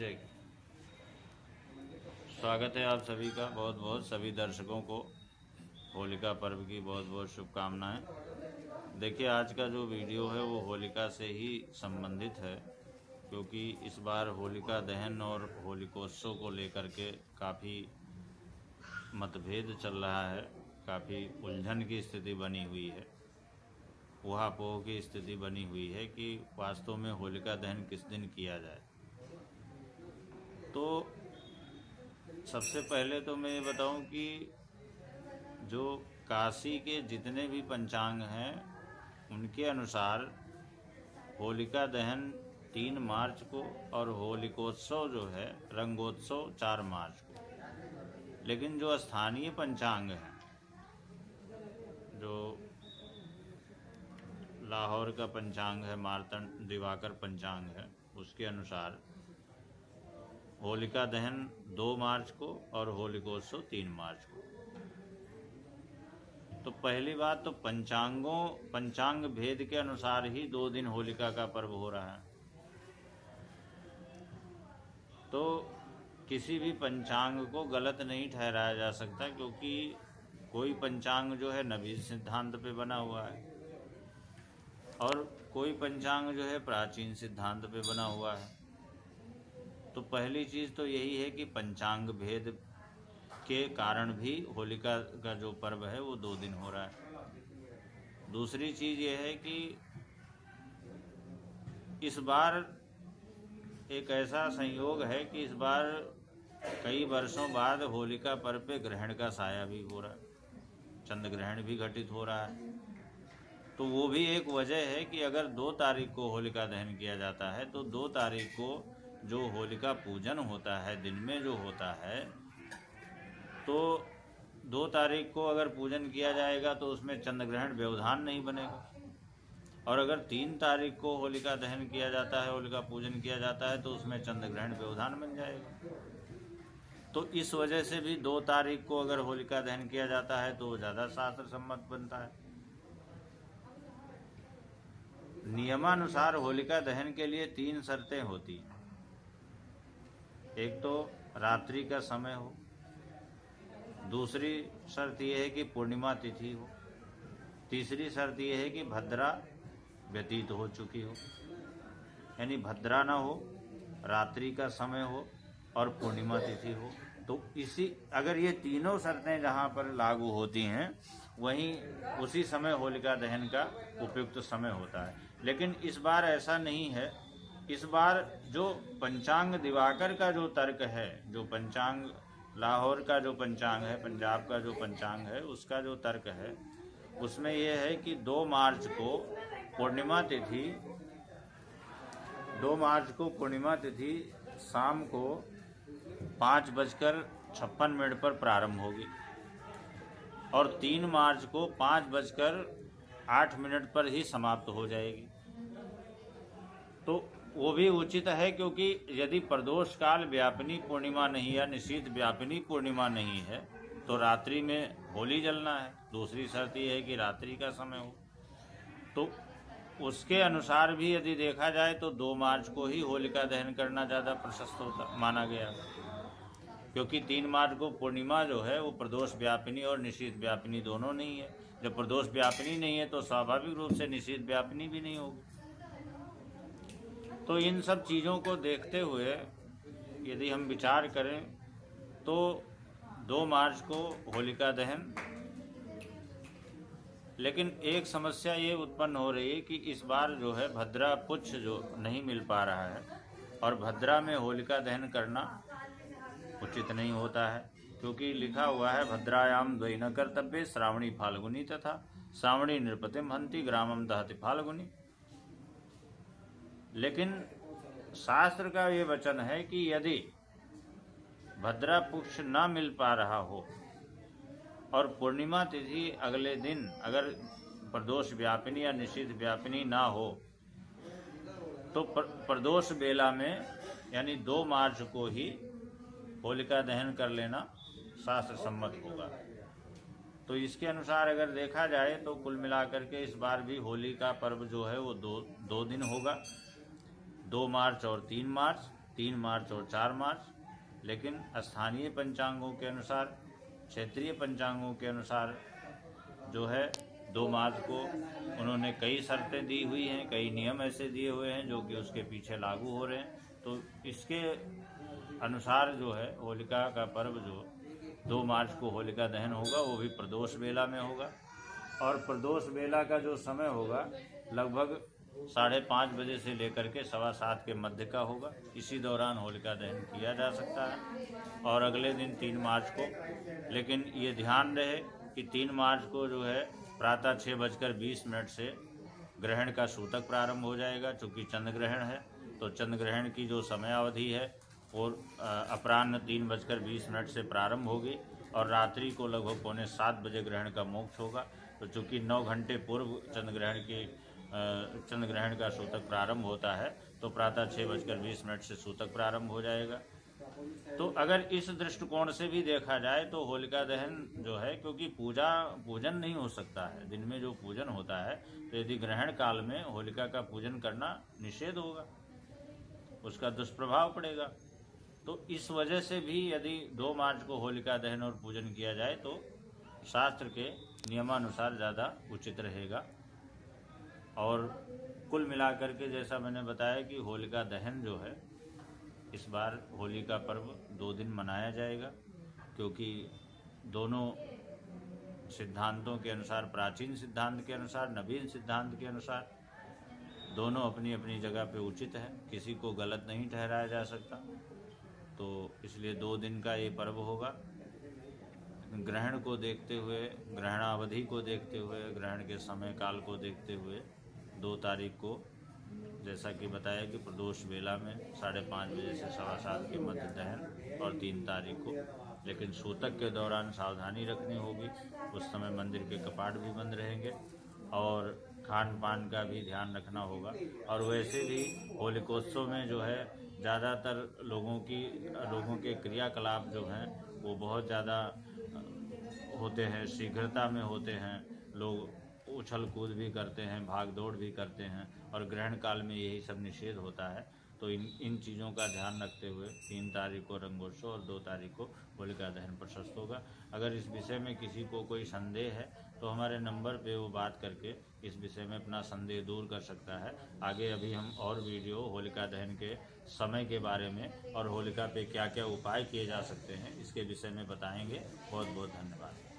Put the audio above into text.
जय। स्वागत है आप सभी का, बहुत बहुत सभी दर्शकों को होलिका पर्व की बहुत बहुत शुभकामनाएं। देखिए, आज का जो वीडियो है वो होलिका से ही संबंधित है, क्योंकि इस बार होलिका दहन और होलिकोत्सव को लेकर के काफ़ी मतभेद चल रहा है, काफ़ी उलझन की स्थिति बनी हुई है, ऊहापोह की स्थिति बनी हुई है कि वास्तव में होलिका दहन किस दिन किया जाए। तो सबसे पहले तो मैं ये बताऊं कि जो काशी के जितने भी पंचांग हैं उनके अनुसार होलिका दहन 3 मार्च को और होलिकोत्सव जो है रंगोत्सव 4 मार्च को। लेकिन जो स्थानीय पंचांग हैं, जो लाहौर का पंचांग है, मार्तंड दिवाकर पंचांग है, उसके अनुसार होलिका दहन 2 मार्च को और होलिकोत्सव 3 मार्च को। तो पहली बात तो पंचांग भेद के अनुसार ही 2 दिन होलिका का पर्व हो रहा है। तो किसी भी पंचांग को गलत नहीं ठहराया जा सकता, क्योंकि कोई पंचांग जो है नवीन सिद्धांत पे बना हुआ है और कोई पंचांग जो है प्राचीन सिद्धांत पे बना हुआ है। तो पहली चीज़ तो यही है कि पंचांग भेद के कारण भी होलिका का जो पर्व है वो 2 दिन हो रहा है। दूसरी चीज़ ये है कि इस बार एक ऐसा संयोग है कि इस बार कई वर्षों बाद होलिका पर्व पे ग्रहण का साया भी हो रहा है, चंद्र ग्रहण भी घटित हो रहा है। तो वो भी एक वजह है कि अगर 2 तारीख को होलिका दहन किया जाता है तो 2 तारीख को जो होलिका पूजन होता है दिन में जो होता है, तो 2 तारीख को अगर पूजन किया जाएगा तो उसमें चंद्र ग्रहण व्यवधान नहीं बनेगा। और अगर 3 तारीख को होलिका दहन किया जाता है, होलिका पूजन किया जाता है, तो उसमें चंद्र ग्रहण व्यवधान बन जाएगा। तो इस वजह से भी 2 तारीख को अगर होलिका दहन किया जाता है तो ज़्यादा शास्त्र सम्मत बनता है। नियमानुसार होलिका दहन के लिए 3 शर्तें होती हैं। एक तो रात्रि का समय हो, दूसरी शर्त यह है कि पूर्णिमा तिथि हो, तीसरी शर्त यह है कि भद्रा व्यतीत हो चुकी हो, यानी भद्रा ना हो, रात्रि का समय हो और पूर्णिमा तिथि हो। तो अगर ये तीनों शर्तें जहाँ पर लागू होती हैं वहीं उसी समय होलिका दहन का उपयुक्त समय होता है। लेकिन इस बार ऐसा नहीं है। इस बार जो पंचांग दिवाकर का जो तर्क है, जो पंचांग लाहौर का जो पंचांग है, पंजाब का जो पंचांग है, उसका जो तर्क है उसमें यह है कि 2 मार्च को पूर्णिमा तिथि 2 मार्च को पूर्णिमा तिथि शाम को 5:56 पर प्रारंभ होगी और 3 मार्च को 5:08 पर ही समाप्त हो जाएगी। तो वो भी उचित है, क्योंकि यदि प्रदोष काल व्यापिनी पूर्णिमा नहीं या निशीथ व्यापिनी पूर्णिमा नहीं है तो रात्रि में होली जलना है। दूसरी शर्त यह है कि रात्रि का समय हो। तो उसके अनुसार भी यदि देखा जाए तो 2 मार्च को ही होलिका दहन करना ज़्यादा प्रशस्त होता माना गया, क्योंकि 3 मार्च को पूर्णिमा जो है वो प्रदोष व्यापिनी और निशीथ व्यापिनी दोनों नहीं है। जब प्रदोष व्यापिनी नहीं है तो स्वाभाविक रूप से निशीथ व्यापिनी भी नहीं होगी। तो इन सब चीज़ों को देखते हुए यदि हम विचार करें तो 2 मार्च को होलिका दहन। लेकिन एक समस्या ये उत्पन्न हो रही है कि इस बार जो है भद्रा पुच्छ जो नहीं मिल पा रहा है और भद्रा में होलिका दहन करना उचित नहीं होता है, क्योंकि लिखा हुआ है भद्रायाम द्वयी न कर्तव्ये श्रावणी फाल्गुनी तथा श्रावणी नृपतिम हंति ग्रामम दहति फाल्गुनी। लेकिन शास्त्र का ये वचन है कि यदि भद्रा पुच्छ न मिल पा रहा हो और पूर्णिमा तिथि अगले दिन अगर प्रदोष व्यापिनी या निषिद्ध व्यापिनी ना हो तो प्रदोष बेला में यानी 2 मार्च को ही होलिका दहन कर लेना शास्त्र सम्मत होगा। तो इसके अनुसार अगर देखा जाए तो कुल मिलाकर के इस बार भी होली का पर्व जो है वो दो दिन होगा, 2 मार्च और 3 मार्च। 3 मार्च और 4 मार्च, लेकिन स्थानीय पंचांगों के अनुसार, क्षेत्रीय पंचांगों के अनुसार जो है 2 मार्च को उन्होंने कई शर्तें दी हुई हैं, कई नियम ऐसे दिए हुए हैं जो कि उसके पीछे लागू हो रहे हैं। तो इसके अनुसार जो है होलिका का पर्व जो 2 मार्च को होलिका दहन होगा वो भी प्रदोष बेला में होगा, और प्रदोष बेला का जो समय होगा लगभग 5:30 बजे से लेकर के 7:15 के मध्य का होगा। इसी दौरान होलिका दहन किया जा सकता है। और अगले दिन 3 मार्च को, लेकिन ये ध्यान रहे कि 3 मार्च को जो है प्रातः 6:20 से ग्रहण का सूतक प्रारंभ हो जाएगा। चूँकि चंद्र ग्रहण है तो चंद्र ग्रहण की जो समयावधि है वो अपराह्न 3:20 से प्रारंभ होगी और रात्रि को लगभग 6:45 बजे ग्रहण का मोक्ष होगा। तो चूँकि 9 घंटे पूर्व चंद्र ग्रहण का सूतक प्रारंभ होता है तो प्रातः 6:20 से सूतक प्रारंभ हो जाएगा। तो अगर इस दृष्टिकोण से भी देखा जाए तो होलिका दहन जो है, क्योंकि पूजन नहीं हो सकता है, दिन में जो पूजन होता है, तो यदि ग्रहण काल में होलिका का पूजन करना निषेध होगा, उसका दुष्प्रभाव पड़ेगा। तो इस वजह से भी यदि 2 मार्च को होलिका दहन और पूजन किया जाए तो शास्त्र के नियमानुसार ज़्यादा उचित रहेगा। और कुल मिलाकर के जैसा मैंने बताया कि होलिका दहन जो है इस बार होली का पर्व 2 दिन मनाया जाएगा, क्योंकि दोनों सिद्धांतों के अनुसार, प्राचीन सिद्धांत के अनुसार, नवीन सिद्धांत के अनुसार, दोनों अपनी अपनी जगह पे उचित है, किसी को गलत नहीं ठहराया जा सकता। तो इसलिए 2 दिन का ये पर्व होगा। ग्रहण को देखते हुए, ग्रहणावधि को देखते हुए, ग्रहण के समय काल को देखते हुए 2 तारीख को, जैसा कि बताया कि प्रदोष बेला में 5:30 बजे से 7:15 के मध्य दहन, और 3 तारीख को। लेकिन सूतक के दौरान सावधानी रखनी होगी, उस समय मंदिर के कपाट भी बंद रहेंगे और खान पान का भी ध्यान रखना होगा। और वैसे भी होलिकोत्सव में जो है ज़्यादातर लोगों के क्रियाकलाप जो हैं वो बहुत ज़्यादा होते हैं, शीघ्रता में होते हैं, लोग उछल कूद भी करते हैं, भाग दौड़ भी करते हैं, और ग्रहण काल में यही सब निषेध होता है। तो इन चीज़ों का ध्यान रखते हुए 3 तारीख को रंगोत्सव और 2 तारीख को होलिका दहन प्रशस्त होगा। अगर इस विषय में किसी को कोई संदेह है तो हमारे नंबर पे वो बात करके इस विषय में अपना संदेह दूर कर सकता है। आगे अभी हम और वीडियो होलिका दहन के समय के बारे में और होलिका पे क्या क्या उपाय किए जा सकते हैं इसके विषय में बताएंगे। बहुत बहुत धन्यवाद।